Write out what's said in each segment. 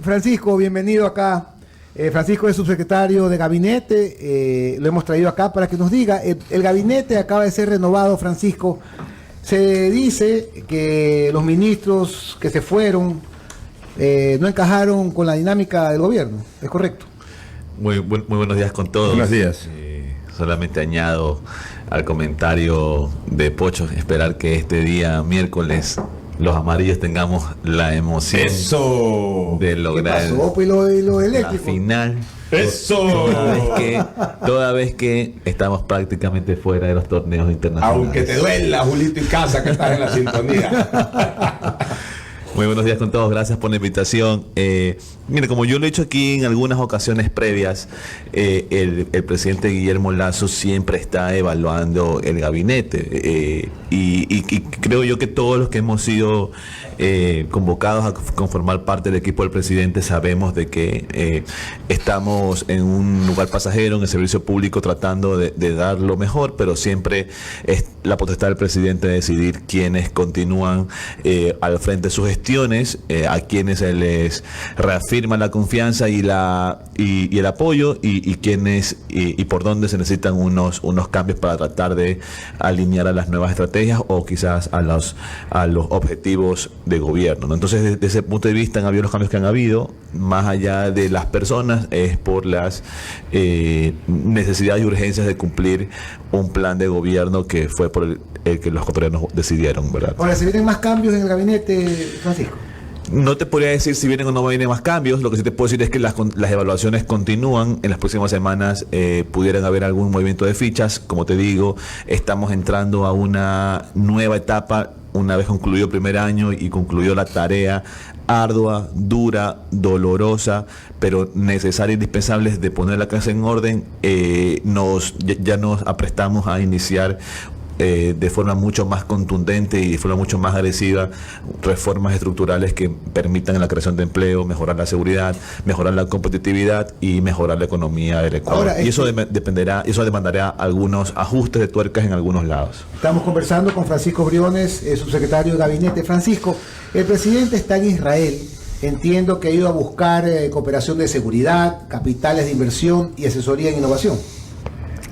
Francisco, bienvenido acá. Francisco es subsecretario de gabinete, lo hemos traído acá para que nos diga, el gabinete acaba de ser renovado, Francisco. Se dice que los ministros que se fueron no encajaron con la dinámica del gobierno, ¿es correcto? Muy buenos días con todos. Buenos días. Solamente añado al comentario de Pocho, esperar que este día miércoles los amarillos tengamos la emoción de lograr ¿Qué pasó? Pues lo la eléctrico. final. ¡Eso! Toda vez que estamos prácticamente fuera de los torneos internacionales. Aunque te duela, Julito y Casa, que estás en la sintonía. Muy buenos días con todos, gracias por la invitación. Mire, como yo lo he hecho aquí en algunas ocasiones previas, el presidente Guillermo Lasso siempre está evaluando el gabinete y creo yo que todos los que hemos sido convocados a conformar parte del equipo del presidente sabemos de que estamos en un lugar pasajero, en el servicio público, tratando de dar lo mejor, pero siempre es la potestad del presidente de decidir quiénes continúan al frente de sus gestiones, a quienes se les reafirma la confianza y el apoyo y quienes y por dónde se necesitan unos cambios para tratar de alinear a las nuevas estrategias o quizás a los objetivos de gobierno, ¿no? Entonces, desde ese punto de vista han habido los cambios que han habido, más allá de las personas, es por las necesidades y urgencias de cumplir un plan de gobierno que fue por el que los ecuatorianos decidieron, ¿verdad? Ahora, ¿se vienen más cambios en el gabinete, Francisco? No te podría decir si vienen o no vienen más cambios. Lo que sí te puedo decir es que las evaluaciones continúan. En las próximas semanas pudieran haber algún movimiento de fichas. Como te digo, estamos entrando a una nueva etapa una vez concluido el primer año y concluyó la tarea ardua, dura, dolorosa, pero necesaria e indispensable de poner la casa en orden. Ya nos aprestamos a iniciar de forma mucho más contundente y de forma mucho más agresiva reformas estructurales que permitan la creación de empleo, mejorar la seguridad, mejorar la competitividad y mejorar la economía del Ecuador. Ahora, y eso demandará algunos ajustes de tuercas en algunos lados. Estamos conversando con Francisco Briones, subsecretario de gabinete. Francisco, el presidente está en Israel. Entiendo que ha ido a buscar cooperación de seguridad, capitales de inversión y asesoría en innovación.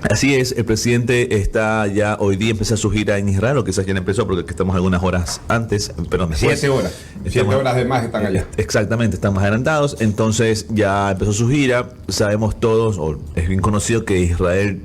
Así es, el presidente está ya hoy día empezó su gira en Israel, o quizás ya empezó porque estamos algunas horas antes, pero después. 7 horas. 7 horas de más están allá. Exactamente, estamos adelantados, entonces ya empezó su gira. Sabemos todos, o es bien conocido, que Israel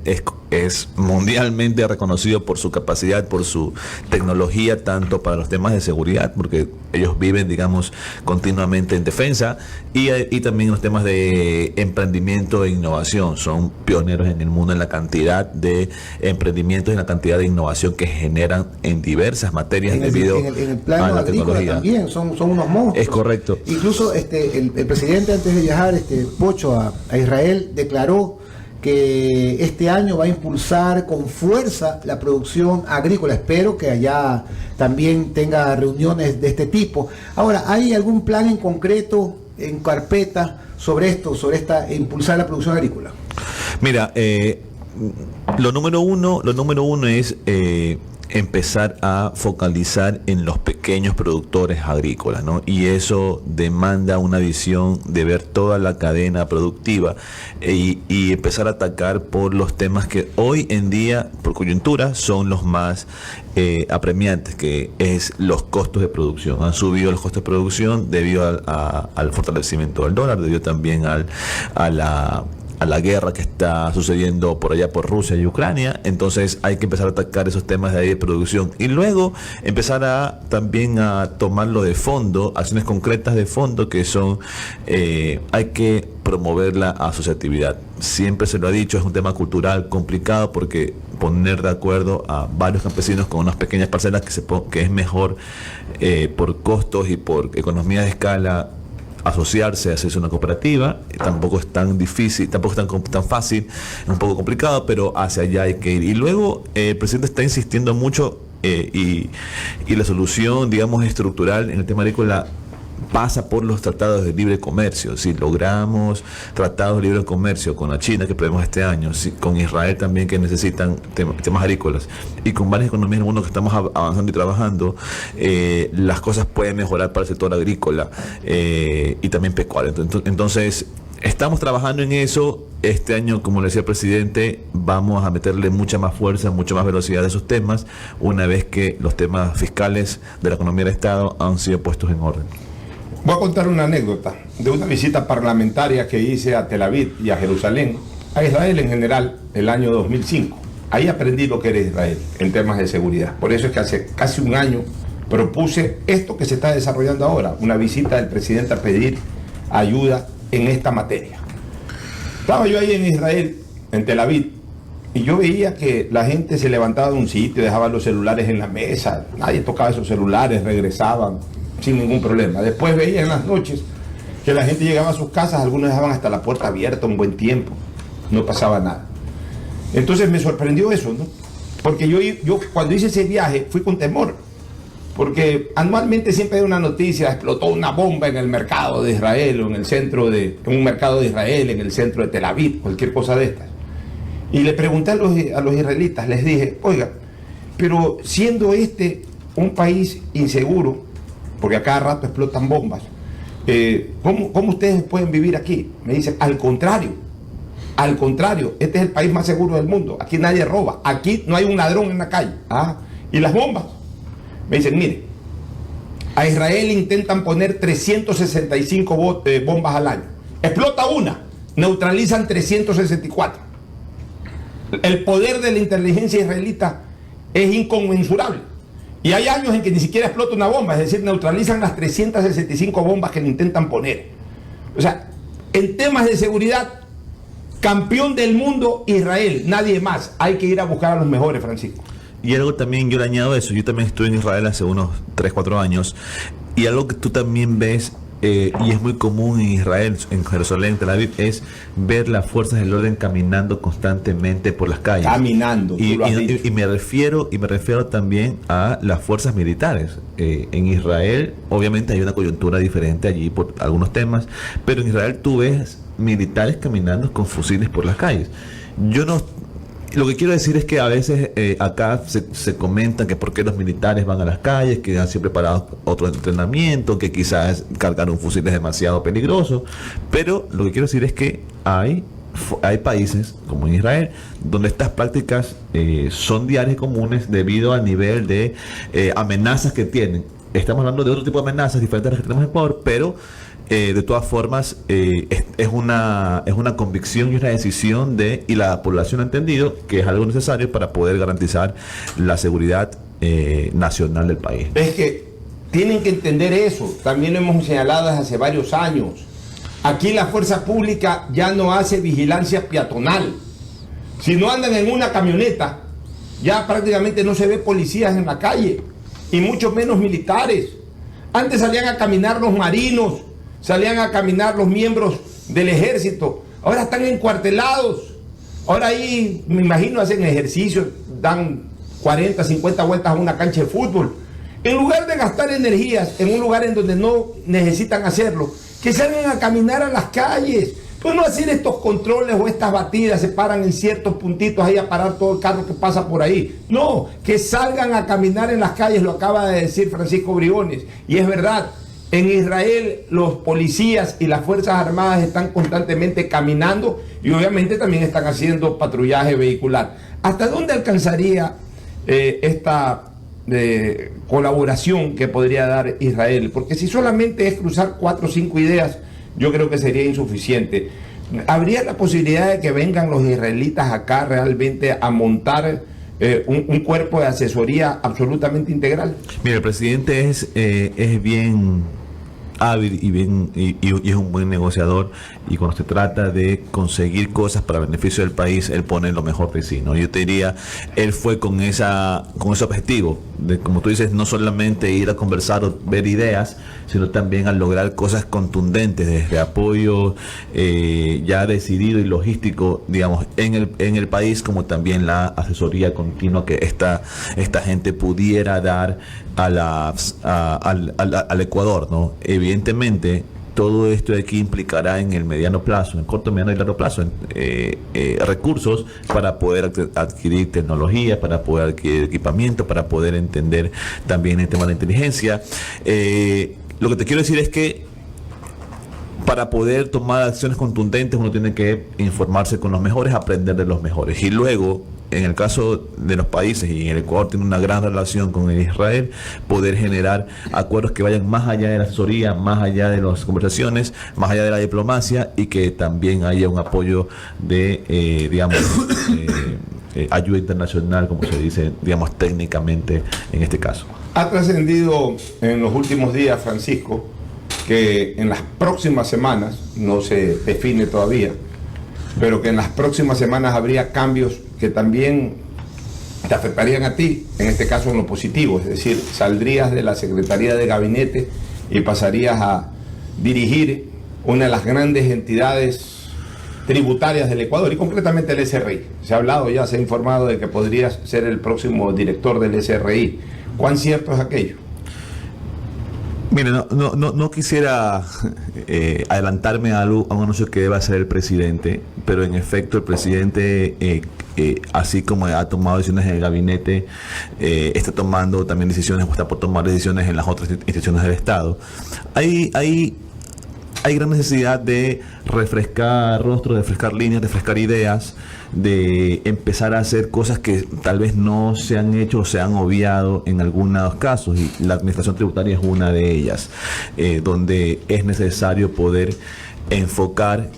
es mundialmente reconocido por su capacidad, por su tecnología, tanto para los temas de seguridad, porque ellos viven, digamos, continuamente en defensa, y también en los temas de emprendimiento e innovación. Son pioneros en el mundo en la cantidad de emprendimientos y en la cantidad de innovación que generan en diversas materias debido en el plano a la agrícola tecnología. También son unos monstruos. Es correcto. Incluso el presidente, antes de viajar, Pocho, a Israel, declaró que este año va a impulsar con fuerza la producción agrícola. Espero que allá también tenga reuniones de este tipo. Ahora, ¿hay algún plan en concreto, en carpeta, sobre impulsar la producción agrícola? Mira, lo número uno es empezar a focalizar en los pequeños productores agrícolas, ¿no? Y eso demanda una visión de ver toda la cadena productiva y empezar a atacar por los temas que hoy en día, por coyuntura, son los más apremiantes, que es los costos de producción. Han subido los costos de producción debido al fortalecimiento del dólar, debido también a la guerra que está sucediendo por allá por Rusia y Ucrania. Entonces hay que empezar a atacar esos temas de ahí de producción y luego empezar también a tomarlo de fondo, acciones concretas de fondo, que son hay que promover la asociatividad. Siempre se lo ha dicho, es un tema cultural complicado porque poner de acuerdo a varios campesinos con unas pequeñas parcelas que es mejor por costos y por economía de escala asociarse, hacerse una cooperativa. Tampoco es tan difícil, tampoco es tan fácil, es un poco complicado, pero hacia allá hay que ir. Y luego el presidente está insistiendo mucho y la solución, digamos, estructural en el tema agrícola pasa por los tratados de libre comercio. Si logramos tratados de libre comercio con la China, que prevemos este año, con Israel también, que necesitan temas agrícolas, y con varias economías del mundo que estamos avanzando y trabajando, las cosas pueden mejorar para el sector agrícola y también pecuario. Entonces, estamos trabajando en eso. Este año, como le decía el presidente, vamos a meterle mucha más fuerza, mucha más velocidad a esos temas, una vez que los temas fiscales de la economía del Estado han sido puestos en orden. Voy a contar una anécdota de una visita parlamentaria que hice a Tel Aviv y a Jerusalén, a Israel en general, el año 2005. Ahí aprendí lo que era Israel en temas de seguridad. Por eso es que hace casi un año propuse esto que se está desarrollando ahora, una visita del presidente a pedir ayuda en esta materia. Estaba yo ahí en Israel, en Tel Aviv, y yo veía que la gente se levantaba de un sitio, dejaba los celulares en la mesa, nadie tocaba esos celulares, regresaban sin ningún problema. Después veía en las noches que la gente llegaba a sus casas, algunos dejaban hasta la puerta abierta un buen tiempo, no pasaba nada. Entonces me sorprendió eso, ¿no? Porque yo cuando hice ese viaje fui con temor, porque anualmente siempre hay una noticia, explotó una bomba en el mercado de Israel, o en un mercado de Israel, en el centro de Tel Aviv, cualquier cosa de estas. Y le pregunté a los israelitas, les dije, oiga, pero siendo este un país inseguro, porque a cada rato explotan bombas, ¿cómo ustedes pueden vivir aquí? Me dicen, al contrario, este es el país más seguro del mundo, aquí nadie roba, aquí no hay un ladrón en la calle. ¿Y las bombas? Me dicen, mire, a Israel intentan poner 365 bombas al año. Explota una, neutralizan 364. El poder de la inteligencia israelita es inconmensurable. Y hay años en que ni siquiera explota una bomba, es decir, neutralizan las 365 bombas que le intentan poner. O sea, en temas de seguridad, campeón del mundo Israel, nadie más. Hay que ir a buscar a los mejores, Francisco. Y algo también, yo le añado eso, yo también estuve en Israel hace unos 3, 4 años, y algo que tú también ves, y es muy común en Israel, en Jerusalén, en Tel Aviv, es ver las fuerzas del orden caminando constantemente por las calles. Caminando, y me refiero también a las fuerzas militares. En Israel, obviamente hay una coyuntura diferente allí por algunos temas, pero en Israel tú ves militares caminando con fusiles por las calles. Lo que quiero decir es que a veces acá se comenta que por qué los militares van a las calles, que han siempre preparados otro entrenamiento, que quizás cargar un fusil es demasiado peligroso, pero lo que quiero decir es que hay países, como en Israel, donde estas prácticas son diarias y comunes debido al nivel de amenazas que tienen. Estamos hablando de otro tipo de amenazas diferentes a las que tenemos en Ecuador, pero de todas formas es una convicción y una decisión y la población ha entendido que es algo necesario para poder garantizar la seguridad nacional del país. Es que tienen que entender eso, también lo hemos señalado desde hace varios años. Aquí la fuerza pública ya no hace vigilancia peatonal. Si no andan en una camioneta, ya prácticamente no se ve policías en la calle, y mucho menos militares. Antes salían a caminar los marinos, salían a caminar los miembros del ejército, ahora están encuartelados. Ahora ahí, me imagino, hacen ejercicio, dan 40, 50 vueltas a una cancha de fútbol. En lugar de gastar energías en un lugar en donde no necesitan hacerlo, que salgan a caminar a las calles. Pues no hacer estos controles o estas batidas, se paran en ciertos puntitos ahí a parar todo el carro que pasa por ahí. No, que salgan a caminar en las calles, lo acaba de decir Francisco Briones. Y es verdad, en Israel los policías y las fuerzas armadas están constantemente caminando y obviamente también están haciendo patrullaje vehicular. ¿Hasta dónde alcanzaría esta colaboración que podría dar Israel? Porque si solamente es cruzar 4 o 5 ideas, yo creo que sería insuficiente. ¿Habría la posibilidad de que vengan los israelitas acá realmente a montar un cuerpo de asesoría absolutamente integral? Mira, el presidente es bien hábil y es un buen negociador, y cuando se trata de conseguir cosas para beneficio del país, él pone lo mejor de sí, ¿no? Yo te diría, él fue con ese objetivo de, como tú dices, no solamente ir a conversar o ver ideas, sino también a lograr cosas contundentes, desde apoyo ya decidido y logístico, digamos, en el país, como también la asesoría continua que esta gente pudiera dar al Ecuador, ¿no? Evidentemente evidentemente todo esto de aquí implicará en el mediano plazo, en el corto, mediano y largo plazo, recursos para poder adquirir tecnología, para poder adquirir equipamiento, para poder entender también el tema de la inteligencia. Lo que te quiero decir es que para poder tomar acciones contundentes uno tiene que informarse con los mejores, aprender de los mejores. Y luego, en el caso de los países, y el Ecuador tiene una gran relación con Israel, poder generar acuerdos que vayan más allá de la asesoría, más allá de las conversaciones, más allá de la diplomacia, y que también haya un apoyo de, ayuda internacional, como se dice, digamos, técnicamente en este caso. Ha trascendido en los últimos días, Francisco, que en las próximas semanas, no se define todavía, pero que en las próximas semanas habría cambios que también te afectarían a ti, en este caso en lo positivo, es decir, saldrías de la Secretaría de Gabinete y pasarías a dirigir una de las grandes entidades tributarias del Ecuador, y concretamente el SRI. Se ha hablado ya, se ha informado de que podrías ser el próximo director del SRI. ¿Cuán cierto es aquello? Mire, no quisiera adelantarme a un anuncio que deba hacer el presidente, pero en efecto el presidente, así como ha tomado decisiones en el gabinete, está tomando también decisiones, o está por tomar decisiones en las otras instituciones del Estado. Hay gran necesidad de refrescar rostros, de refrescar líneas, de refrescar ideas, de empezar a hacer cosas que tal vez no se han hecho o se han obviado en algunos casos, y la administración tributaria es una de ellas, donde es necesario poder enfocar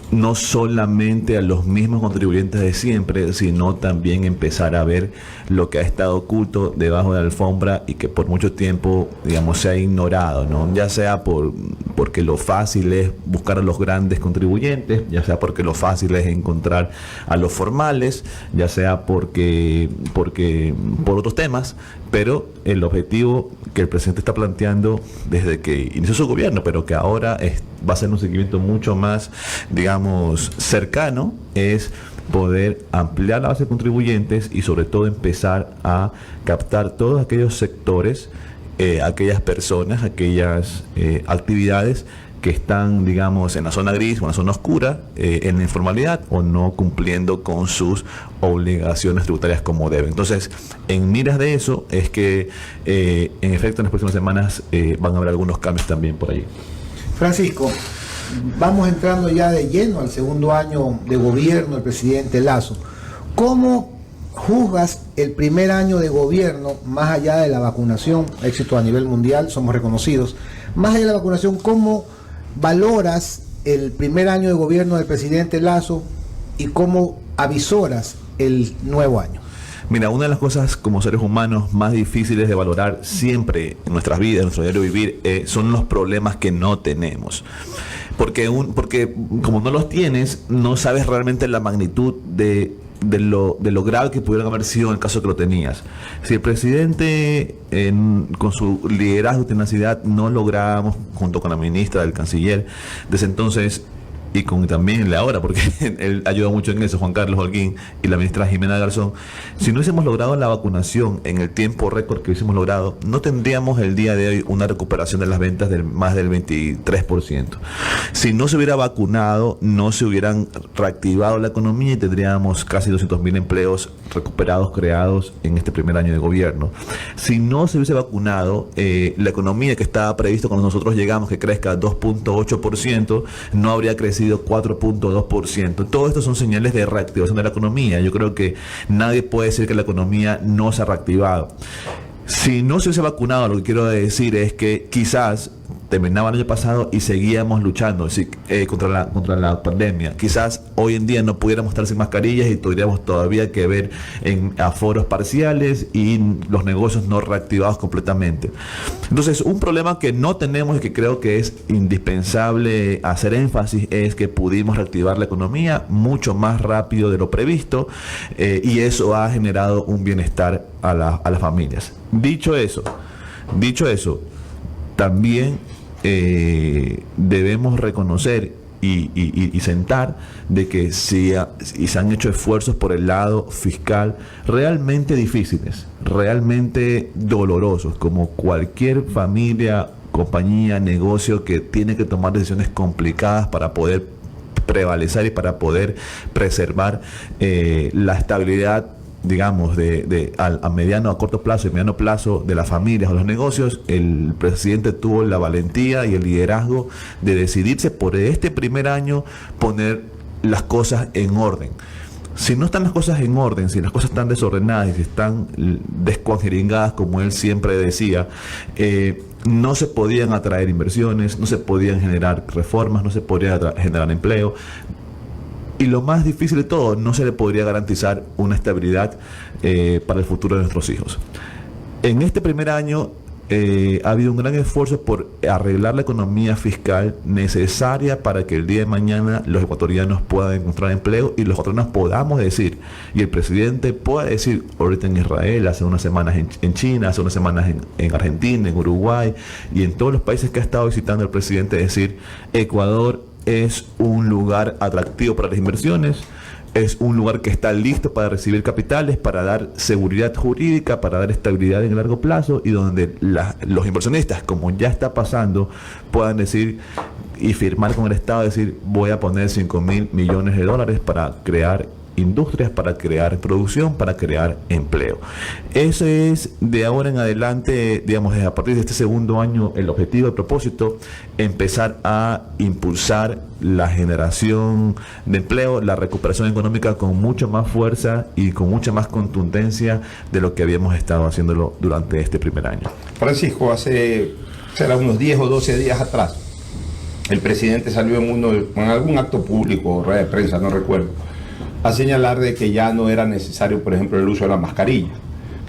no solamente a los mismos contribuyentes de siempre, sino también empezar a ver lo que ha estado oculto debajo de la alfombra y que por mucho tiempo, digamos, se ha ignorado, ¿no? Ya sea porque lo fácil es buscar a los grandes contribuyentes, ya sea porque lo fácil es encontrar a los formales, ya sea porque por otros temas, pero el objetivo que el presidente está planteando desde que inició su gobierno, pero que ahora va a ser un seguimiento mucho más, digamos, cercano, es poder ampliar la base de contribuyentes y sobre todo empezar a captar todos aquellos sectores, aquellas personas, aquellas actividades que están, digamos, en la zona gris o en la zona oscura, en la informalidad o no cumpliendo con sus obligaciones tributarias como deben. Entonces, en miras de eso es que, en efecto, en las próximas semanas van a haber algunos cambios también por allí. Francisco, vamos entrando ya de lleno al segundo año de gobierno del presidente Lasso. ¿Cómo juzgas el primer año de gobierno, más allá de la vacunación, éxito a nivel mundial, somos reconocidos, más allá de la vacunación, cómo valoras el primer año de gobierno del presidente Lasso y cómo avisoras el nuevo año? Mira, una de las cosas como seres humanos más difíciles de valorar siempre en nuestras vidas, en nuestro diario vivir, son los problemas que no tenemos. Porque como no los tienes, no sabes realmente la magnitud de lo grave que pudieran haber sido en el caso que lo tenías. Si el presidente, con su liderazgo y tenacidad, no logramos, junto con la ministra, el canciller, desde entonces, y con también la ahora, porque él ayuda mucho en eso, Juan Carlos Holguín y la ministra Jimena Garzón, si no hubiésemos logrado la vacunación en el tiempo récord que hubiésemos logrado, no tendríamos el día de hoy una recuperación de las ventas del más del 23%. Si no se hubiera vacunado, no se hubieran reactivado la economía y tendríamos casi 200.000 empleos recuperados, creados en este primer año de gobierno. Si no se hubiese vacunado, la economía que estaba previsto cuando nosotros llegamos, que crezca 2.8%, no habría crecido 4.2%. Todo esto son señales de reactivación de la economía. Yo creo que nadie puede decir que la economía no se ha reactivado. Si no se hubiese vacunado, lo que quiero decir es que quizás terminaba el año pasado y seguíamos luchando contra la pandemia. Quizás hoy en día no pudiéramos estar sin mascarillas y tendríamos todavía que ver en aforos parciales y los negocios no reactivados completamente. Entonces, un problema que no tenemos y que creo que es indispensable hacer énfasis es que pudimos reactivar la economía mucho más rápido de lo previsto, y eso ha generado un bienestar a las familias. Dicho eso, también debemos reconocer y sentar de que se han hecho esfuerzos por el lado fiscal realmente difíciles, realmente dolorosos, como cualquier familia compañía, negocio que tiene que tomar decisiones complicadas para poder prevalecer y para poder preservar la estabilidad, digamos, a mediano, a corto plazo y mediano plazo de las familias o los negocios. El presidente tuvo la valentía y el liderazgo de decidirse por este primer año poner las cosas en orden. Si no están las cosas en orden, si las cosas están desordenadas y si están descuajeringadas, como él siempre decía, no se podían atraer inversiones, no se podían generar reformas, no se podía generar empleo. Y lo más difícil de todo, no se le podría garantizar una estabilidad para el futuro de nuestros hijos. En este primer año ha habido un gran esfuerzo por arreglar la economía fiscal necesaria para que el día de mañana los ecuatorianos puedan encontrar empleo y los ecuatorianos podamos decir, y el presidente pueda decir, ahorita en Israel, hace unas semanas en China, hace unas semanas en Argentina, en Uruguay y en todos los países que ha estado visitando el presidente, decir, Ecuador es un lugar atractivo para las inversiones, es un lugar que está listo para recibir capitales, para dar seguridad jurídica, para dar estabilidad en el largo plazo, y donde los inversionistas, como ya está pasando, puedan decir y firmar con el Estado, decir, voy a poner 5.000 millones de dólares para crear industrias, para crear producción, para crear empleo. Ese es de ahora en adelante, digamos, desde a partir de este segundo año, el objetivo, el propósito, empezar a impulsar la generación de empleo, la recuperación económica con mucha más fuerza y con mucha más contundencia de lo que habíamos estado haciéndolo durante este primer año. Francisco, será unos 10 o 12 días atrás, el presidente salió en algún acto público, rueda de prensa, no recuerdo, a señalar de que ya no era necesario, por ejemplo, el uso de la mascarilla,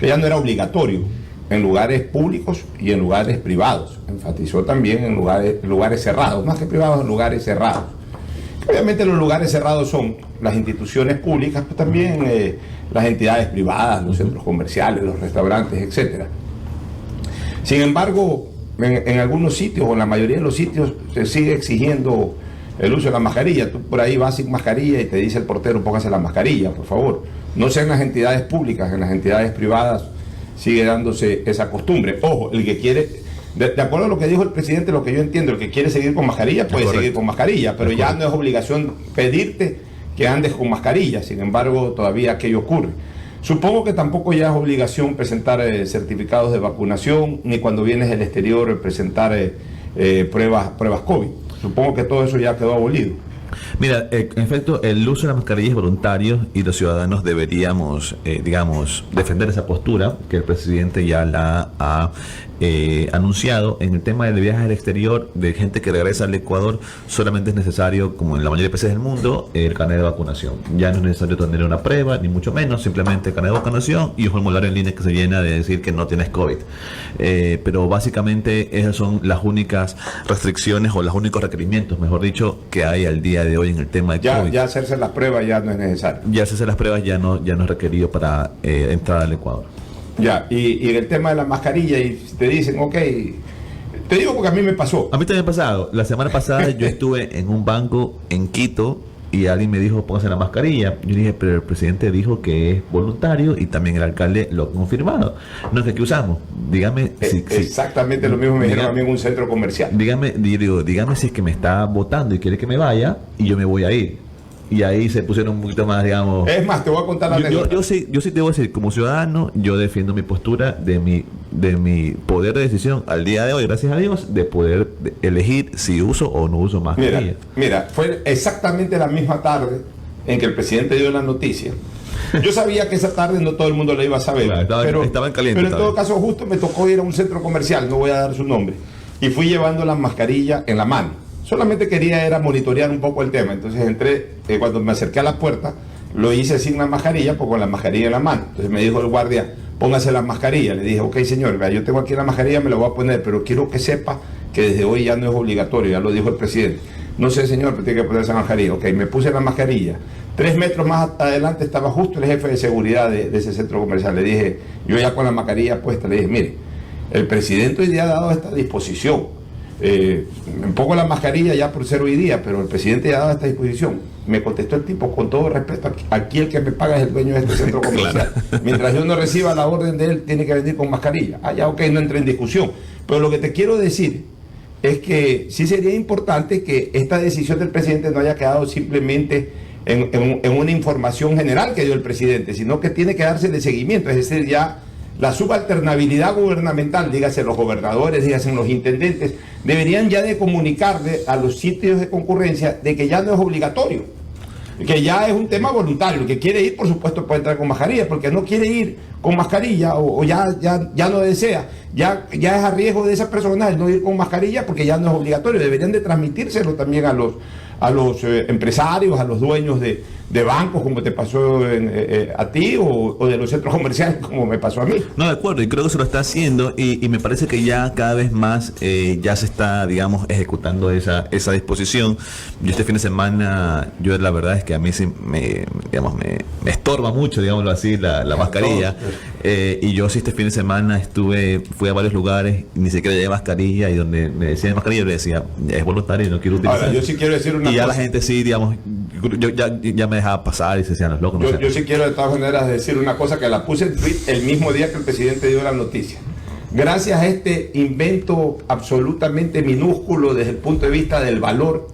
que ya no era obligatorio en lugares públicos y en lugares privados. Enfatizó también en lugares cerrados, más que privados, en lugares cerrados. Obviamente los lugares cerrados son las instituciones públicas, pero también las entidades privadas, los centros comerciales, los restaurantes, etc. Sin embargo, en algunos sitios, o en la mayoría de los sitios, se sigue exigiendo el uso de la mascarilla. Tú por ahí vas sin mascarilla y te dice el portero, póngase la mascarilla, por favor. No sea en las entidades públicas, en las entidades privadas sigue dándose esa costumbre. Ojo, el que quiere, de acuerdo a lo que dijo el presidente, lo que yo entiendo, el que quiere seguir con mascarilla puede seguir con mascarilla, pero ya no es obligación pedirte que andes con mascarilla. Sin embargo, todavía aquello ocurre. Supongo que tampoco ya es obligación presentar certificados de vacunación, ni cuando vienes del exterior presentar pruebas COVID. Supongo que todo eso ya quedó abolido. Mira, en efecto, el uso de la mascarilla es voluntario y los ciudadanos deberíamos, digamos, defender esa postura que el presidente ya la ha anunciado. En el tema del viaje al exterior de gente que regresa al Ecuador, solamente es necesario, como en la mayoría de países del mundo, el carnet de vacunación. Ya no es necesario tener una prueba, ni mucho menos, simplemente el carnet de vacunación y un formulario en línea que se llena de decir que no tienes COVID. Pero básicamente esas son las únicas restricciones o los únicos requerimientos, mejor dicho, que hay al día de hoy en el tema de COVID. Ya hacerse las pruebas ya no es necesario. Ya hacerse las pruebas ya no es requerido para entrar al Ecuador. Ya, y en el tema de la mascarilla, y te dicen, ok, te digo porque a mí me pasó. A mí también me ha pasado. La semana pasada yo estuve en un banco en Quito y alguien me dijo, póngase la mascarilla. Yo dije, pero el presidente dijo que es voluntario y también el alcalde lo ha confirmado. No sé qué usamos. Dígame si exactamente lo mismo me dijeron a mí en un centro comercial. Dígame si es que me está votando y quiere que me vaya y yo me voy a ir. Y ahí se pusieron un poquito más, digamos... Es más, te voy a contar la anécdota. Yo sí te voy a decir, como ciudadano, yo defiendo mi postura de mi poder de decisión al día de hoy, gracias a Dios, de poder elegir si uso o no uso mascarilla. Mira, fue exactamente la misma tarde en que el presidente dio la noticia. Yo sabía que esa tarde no todo el mundo la iba a saber, claro, estaba en caliente. Pero en todo caso, justo me tocó ir a un centro comercial, no voy a dar su nombre, y fui llevando la mascarilla en la mano. Solamente quería monitorear un poco el tema. Entonces entré, cuando me acerqué a la puerta, lo hice sin la mascarilla, pues con la mascarilla en la mano. Entonces me dijo el guardia, póngase la mascarilla. Le dije, ok señor, vea, yo tengo aquí la mascarilla, me la voy a poner, pero quiero que sepa que desde hoy ya no es obligatorio, ya lo dijo el presidente. No sé señor, pero tiene que ponerse la mascarilla. Ok, me puse la mascarilla. 3 metros más adelante estaba justo el jefe de seguridad de ese centro comercial. Le dije, yo ya con la mascarilla puesta, le dije, mire, el presidente hoy día ha dado esta disposición. Un poco la mascarilla ya por ser hoy día, pero el presidente ya ha dado esta disposición. Me contestó el tipo, con todo respeto, aquí el que me paga es el dueño de este centro comercial. Claro. Mientras yo no reciba la orden de él, tiene que venir con mascarilla. Ah, ya, ok, no entré en discusión. Pero lo que te quiero decir es que sí sería importante que esta decisión del presidente no haya quedado simplemente en una información general que dio el presidente, sino que tiene que darse de seguimiento, es decir, ya la subalternabilidad gubernamental, dígase los gobernadores, dígase los intendentes, deberían ya de comunicarle a los sitios de concurrencia de que ya no es obligatorio, que ya es un tema voluntario. El que quiere ir, por supuesto, puede entrar con mascarilla, porque no quiere ir con mascarilla o ya no desea, ya es a riesgo de esa persona el no ir con mascarilla porque ya no es obligatorio. Deberían de transmitírselo también a los empresarios, a los dueños de bancos, como te pasó a ti, o de los centros comerciales, como me pasó a mí. No, de acuerdo, y creo que se lo está haciendo, y me parece que ya cada vez más ya se está, digamos, ejecutando esa disposición. Yo este fin de semana, la verdad es que a mí sí me estorba mucho, digámoslo así, la mascarilla. Y yo sí este fin de semana fui a varios lugares, ni siquiera llevé mascarilla, y donde me decían mascarilla, yo le decía, es voluntario y no quiero utilizar. Ahora, yo sí quiero decir una y ya cosa. La gente sí, digamos, yo ya me dejaba pasar y se decían los locos. No sé. Yo sí quiero de todas maneras decir una cosa que la puse en tweet el mismo día que el presidente dio la noticia. Gracias a este invento absolutamente minúsculo desde el punto de vista del valor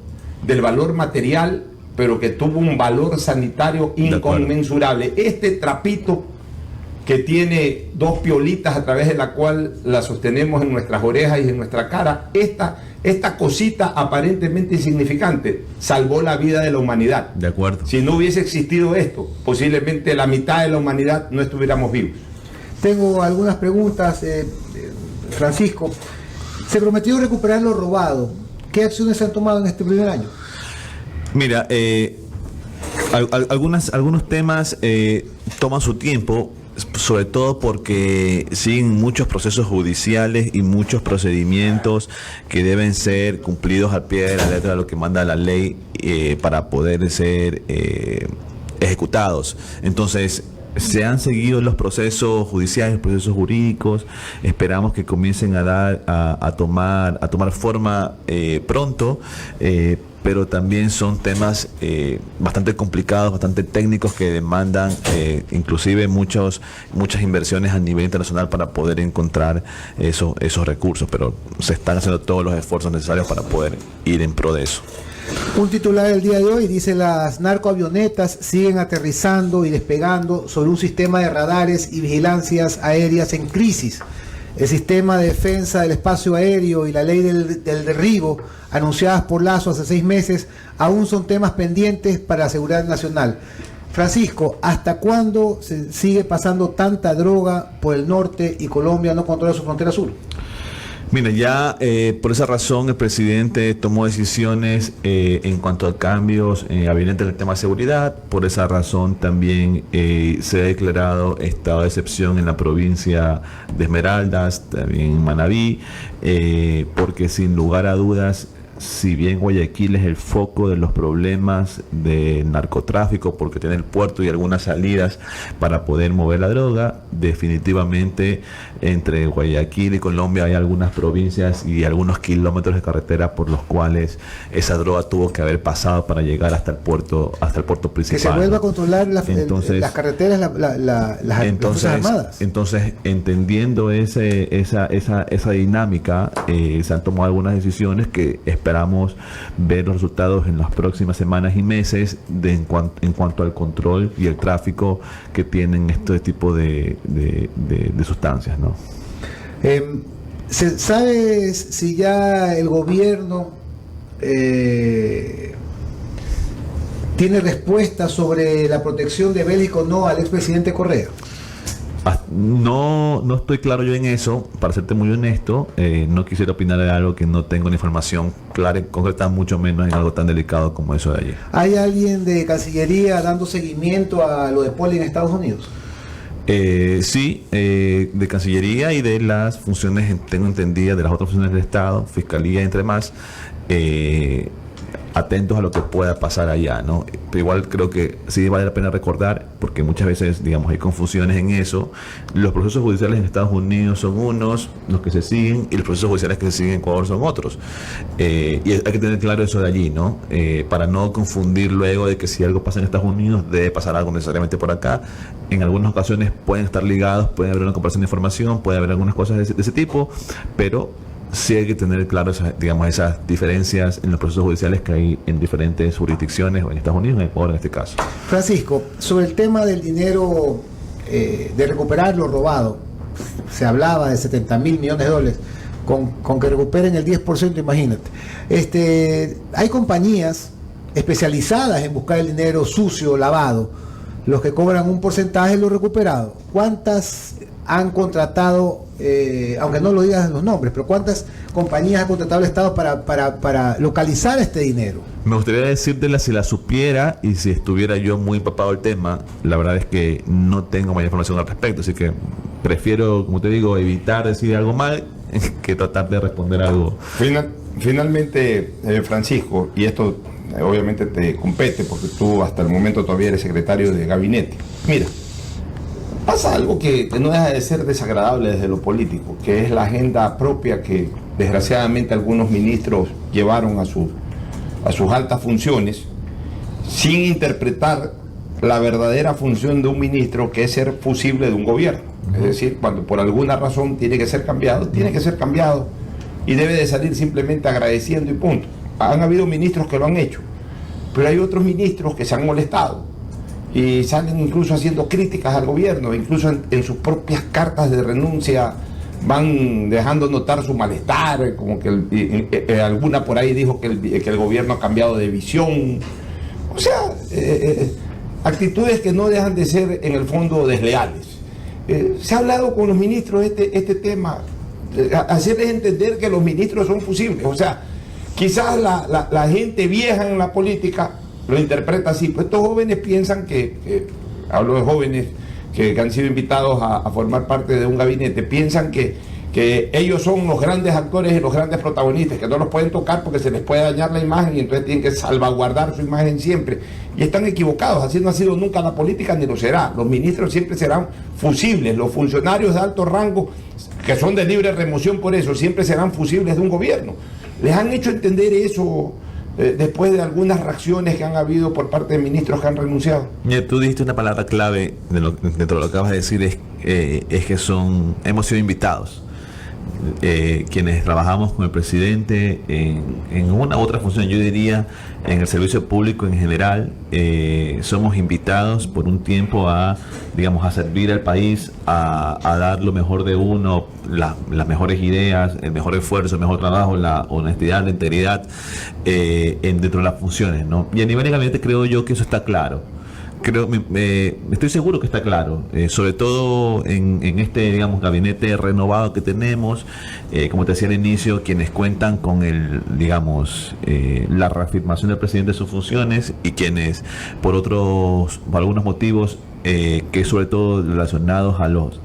material, pero que tuvo un valor sanitario inconmensurable. Este trapito que tiene dos piolitas a través de la cual la sostenemos en nuestras orejas y en nuestra cara, esta cosita aparentemente insignificante salvó la vida de la humanidad. De acuerdo. Si no hubiese existido esto, posiblemente la mitad de la humanidad no estuviéramos vivos. Tengo algunas preguntas, Francisco. Se prometió recuperar lo robado. ¿Qué acciones se han tomado en este primer año? Mira, algunos temas toman su tiempo, sobre todo porque siguen muchos procesos judiciales y muchos procedimientos que deben ser cumplidos al pie de la letra de lo que manda la ley para poder ser ejecutados. Entonces, se han seguido los procesos judiciales, los procesos jurídicos. Esperamos que comiencen a tomar forma pronto. Pero también son temas bastante complicados, bastante técnicos, que demandan inclusive muchas inversiones a nivel internacional para poder encontrar esos recursos, pero se están haciendo todos los esfuerzos necesarios para poder ir en pro de eso. Un titular del día de hoy dice: las narcoavionetas siguen aterrizando y despegando sobre un sistema de radares y vigilancias aéreas en crisis. El sistema de defensa del espacio aéreo y la ley del derribo, anunciadas por Lazo hace 6 meses, aún son temas pendientes para la seguridad nacional. Francisco, ¿hasta cuándo se sigue pasando tanta droga por el norte y Colombia no controla su frontera sur? Mira, ya por esa razón el presidente tomó decisiones en cuanto a cambios evidentes en el tema de seguridad. Por esa razón también se ha declarado estado de excepción en la provincia de Esmeraldas, también en Manabí, porque sin lugar a dudas, si bien Guayaquil es el foco de los problemas de narcotráfico, porque tiene el puerto y algunas salidas para poder mover la droga, definitivamente entre Guayaquil y Colombia hay algunas provincias y algunos kilómetros de carretera por los cuales esa droga tuvo que haber pasado para llegar hasta el puerto principal. Que se vuelva a controlar las carreteras, las Fuerzas Armadas. Entonces, entendiendo esa dinámica, se han tomado algunas decisiones que esperamos ver los resultados en las próximas semanas y meses en cuanto al control y el tráfico que tienen este tipo de sustancias, ¿no? ¿Sabes si ya el gobierno tiene respuesta sobre la protección de Bélgica o no al expresidente Correa? No estoy claro yo en eso, para serte muy honesto. No quisiera opinar de algo que no tengo la información clara y concreta, mucho menos en algo tan delicado como eso de ayer. ¿Hay alguien de Cancillería dando seguimiento a lo de Poli en Estados Unidos? Sí, de Cancillería y de las funciones, tengo entendidas, de las otras funciones del Estado, Fiscalía, entre más, atentos a lo que pueda pasar allá, ¿no? Pero igual creo que sí vale la pena recordar, porque muchas veces, digamos, hay confusiones en eso. Los procesos judiciales en Estados Unidos son unos, los que se siguen, y los procesos judiciales que se siguen en Ecuador son otros. Y hay que tener claro eso de allí, ¿no? Para no confundir luego de que si algo pasa en Estados Unidos, debe pasar algo necesariamente por acá. En algunas ocasiones pueden estar ligados, puede haber una comparación de información, puede haber algunas cosas de ese tipo, pero sí hay que tener claro esas diferencias en los procesos judiciales que hay en diferentes jurisdicciones, o en Estados Unidos, en Ecuador en este caso. Francisco, sobre el tema del dinero, de recuperar lo robado, se hablaba de 70 mil millones de dólares, con que recuperen el 10%, imagínate. Hay compañías especializadas en buscar el dinero sucio, lavado, los que cobran un porcentaje lo recuperado. ¿Cuántas han contratado, aunque no lo digas los nombres, pero cuántas compañías ha contratado el Estado para localizar este dinero? Me gustaría decírtela si la supiera y si estuviera yo muy empapado del tema. La verdad es que no tengo mayor información al respecto, así que prefiero, como te digo, evitar decir algo mal que tratar de responder algo. Finalmente, Francisco, y esto obviamente te compete porque tú hasta el momento todavía eres secretario de gabinete. Mira, pasa algo que no deja de ser desagradable desde lo político, que es la agenda propia que desgraciadamente algunos ministros llevaron a sus altas funciones sin interpretar la verdadera función de un ministro, que es ser fusible de un gobierno. Es decir, cuando por alguna razón tiene que ser cambiado, tiene que ser cambiado y debe de salir simplemente agradeciendo y punto. Han habido ministros que lo han hecho, pero hay otros ministros que se han molestado y salen incluso haciendo críticas al gobierno, incluso en sus propias cartas de renuncia van dejando notar su malestar, como que alguna por ahí dijo que el gobierno ha cambiado de visión. O sea, actitudes que no dejan de ser en el fondo desleales. Se ha hablado con los ministros este tema, hacerles entender que los ministros son fusibles. O sea, quizás la gente vieja en la política lo interpreta así, pues estos jóvenes piensan hablo de jóvenes que han sido invitados a formar parte de un gabinete, piensan que ellos son los grandes actores y los grandes protagonistas, que no los pueden tocar porque se les puede dañar la imagen y entonces tienen que salvaguardar su imagen siempre. Y están equivocados, así no ha sido nunca la política ni lo será. Los ministros siempre serán fusibles, los funcionarios de alto rango, que son de libre remoción por eso, siempre serán fusibles de un gobierno. Les han hecho entender eso después de algunas reacciones que han habido por parte de ministros que han renunciado. Mira, tú dijiste una palabra clave dentro de lo que acabas de decir, es que hemos sido invitados. Quienes trabajamos con el presidente en una u otra función, yo diría en el servicio público en general, somos invitados por un tiempo a servir al país, a dar lo mejor de uno, las mejores ideas, el mejor esfuerzo, el mejor trabajo, la honestidad, la integridad dentro de las funciones, ¿no? Y a nivel de gabinete creo yo que eso está claro. Estoy seguro que está claro, sobre todo en este, gabinete renovado que tenemos, como te decía al inicio, quienes cuentan con la reafirmación del presidente de sus funciones y quienes por algunos motivos, que sobre todo relacionados a los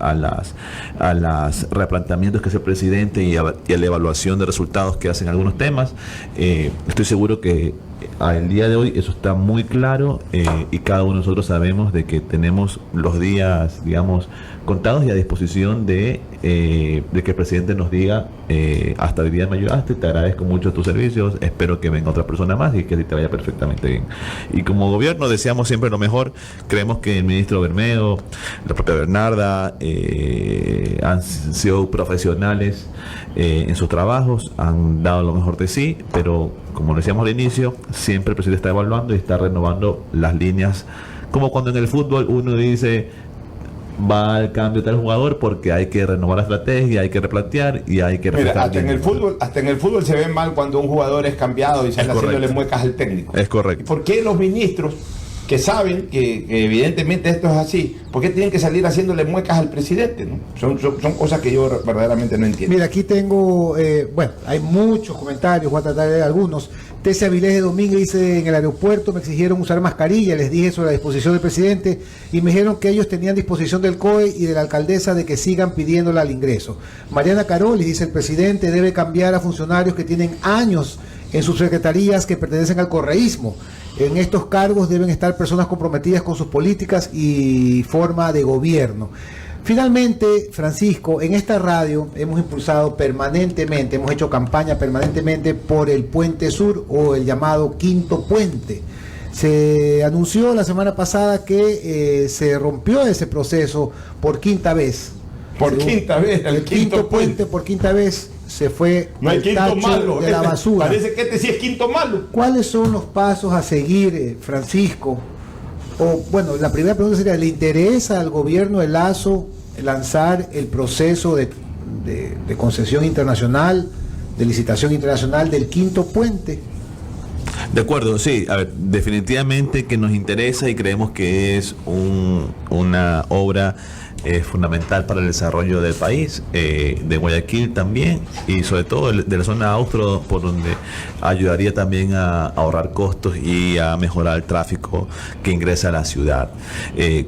replanteamientos que hace el presidente y a la evaluación de resultados que hacen algunos temas, estoy seguro que al día de hoy eso está muy claro, y cada uno de nosotros sabemos de que tenemos los días, contados y a disposición de que el presidente nos diga, hasta el día me ayudaste, te agradezco mucho tus servicios, espero que venga otra persona más y que te vaya perfectamente bien. Y como gobierno deseamos siempre lo mejor. Creemos que el ministro Bermejo, la propia Bernarda, han sido profesionales en sus trabajos, han dado lo mejor de sí, pero como decíamos al inicio, siempre el presidente está evaluando y está renovando las líneas, como cuando en el fútbol uno dice va al cambio tal jugador porque hay que renovar la estrategia, hay que replantear y hay que reflejar. Hasta en el fútbol se ve mal cuando un jugador es cambiado y sale haciéndole muecas al técnico. Es correcto. ¿Por qué los ministros, que saben que evidentemente esto es así, por qué tienen que salir haciéndole muecas al presidente, ¿no? Son cosas que yo verdaderamente no entiendo. Mira, aquí tengo, hay muchos comentarios, voy a tratar de leer algunos. Tesia Avilés de Domínguez dice: en el aeropuerto me exigieron usar mascarilla, les dije sobre la disposición del presidente y me dijeron que ellos tenían disposición del COE y de la alcaldesa de que sigan pidiéndola al ingreso. Mariana Carolis dice: el presidente debe cambiar a funcionarios que tienen años en sus secretarías que pertenecen al correísmo. En estos cargos deben estar personas comprometidas con sus políticas y forma de gobierno. Finalmente, Francisco, en esta radio hemos impulsado permanentemente, hemos hecho campaña permanentemente por el Puente Sur, o el llamado Quinto Puente. Se anunció la semana pasada que se rompió ese proceso por quinta vez. Por quinta vez, el quinto puente por quinta vez se fue No hay al quinto tacho malo. de la basura. Parece que este sí es quinto malo. ¿Cuáles son los pasos a seguir, Francisco? O bueno, la primera pregunta sería, ¿le interesa al gobierno de Lasso lanzar el proceso de concesión internacional, de licitación internacional del quinto puente? De acuerdo, sí, a ver, definitivamente que nos interesa y creemos que es una obra fundamental para el desarrollo del país, de Guayaquil también, y sobre todo de la zona austro, por donde ayudaría también a ahorrar costos y a mejorar el tráfico que ingresa a la ciudad.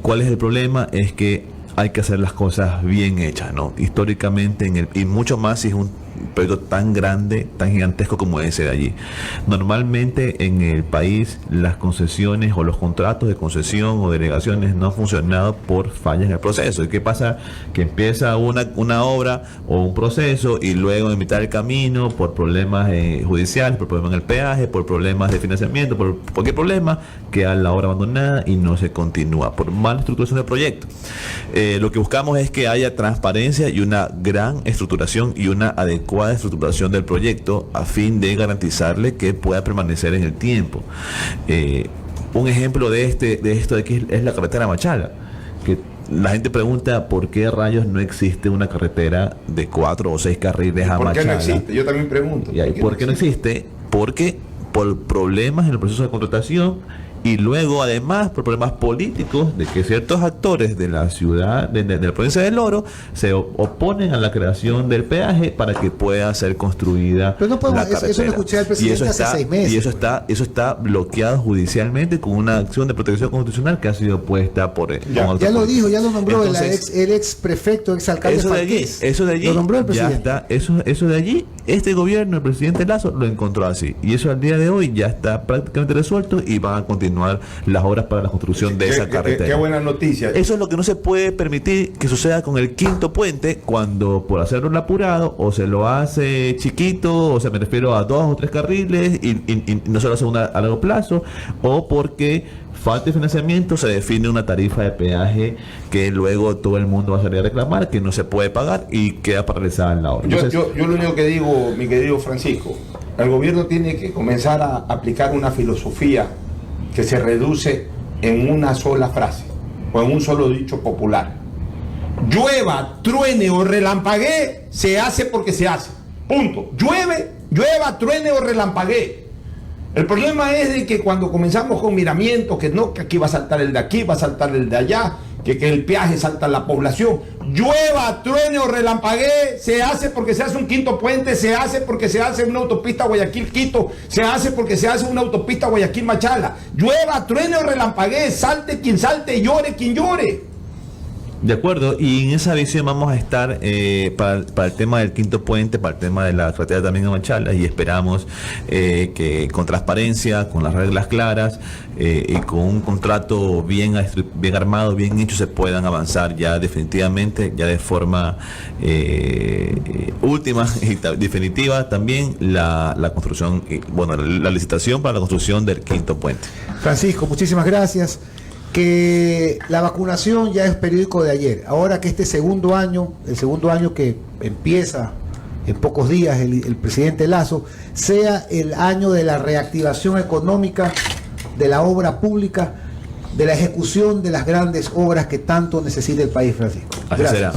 ¿Cuál es el problema? Es que hay que hacer las cosas bien hechas, ¿no? Históricamente, y mucho más si es un proyecto tan grande, tan gigantesco como ese de allí. Normalmente en el país las concesiones o los contratos de concesión o delegaciones no han funcionado por fallas en el proceso. ¿Y qué pasa? Que empieza una obra o un proceso y luego en mitad del camino, por problemas judiciales, por problemas en el peaje, por problemas de financiamiento, por cualquier problema, queda la obra abandonada y no se continúa por mala estructuración del proyecto. Lo que buscamos es que haya transparencia y una gran estructuración y una adecuada estructuración del proyecto a fin de garantizarle que pueda permanecer en el tiempo. Un ejemplo de esto de aquí es la carretera Machala, que la gente pregunta por qué rayos no existe una carretera de 4 o 6 carriles a Machala. ¿Por qué no existe? Yo también pregunto. ¿Por qué no existe? Porque por problemas en el proceso de contratación y luego además por problemas políticos de que ciertos actores de la ciudad, de la provincia del Oro, se oponen a la creación del peaje para que pueda ser construida. Pero no podemos, la carretera. eso lo escuché al presidente hace 6 meses. Y eso está bloqueado judicialmente con una acción de protección constitucional que ha sido puesta por ya lo dijo, ya lo nombró. Entonces, el ex prefecto, ex alcalde eso de allí lo nombró el presidente. Ya está, eso de allí, este gobierno, el presidente Lasso, lo encontró así. Y eso al día de hoy ya está prácticamente resuelto y van a continuar las obras para la construcción de esa carretera. Qué buena noticia. Eso es lo que no se puede permitir que suceda con el quinto puente, cuando por hacerlo en apurado o se lo hace chiquito, o sea, me refiero a 2 o 3 carriles y no se lo hace a largo plazo, o porque falta de financiamiento, se define una tarifa de peaje que luego todo el mundo va a salir a reclamar, que no se puede pagar y queda paralizada en la obra. Entonces, yo lo único que digo, mi querido Francisco, el gobierno tiene que comenzar a aplicar una filosofía que se reduce en una sola frase o en un solo dicho popular. Llueva, truene o relampaguee, se hace porque se hace. Punto. Llueva, truene o relampaguee. El problema es de que cuando comenzamos con miramientos, que no, que aquí va a saltar el de aquí, va a saltar el de allá, que el peaje salta a la población. Llueva, truene o relampaguee, se hace porque se hace un quinto puente, se hace porque se hace una autopista Guayaquil-Quito, se hace porque se hace una autopista Guayaquil-Machala. Llueva, truene o relampaguee, salte quien salte, llore quien llore. De acuerdo, y en esa visión vamos a estar para el tema del quinto puente, para el tema de la carretera también a Machala, y esperamos que con transparencia, con las reglas claras y con un contrato bien armado, bien hecho, se puedan avanzar ya definitivamente, ya de forma última y definitiva también la construcción, la licitación para la construcción del quinto puente. Francisco, muchísimas gracias. Que la vacunación ya es periódico de ayer. Ahora que el segundo año que empieza en pocos días el presidente Lasso, sea el año de la reactivación económica, de la obra pública, de la ejecución de las grandes obras que tanto necesita el país, Francisco. Así será.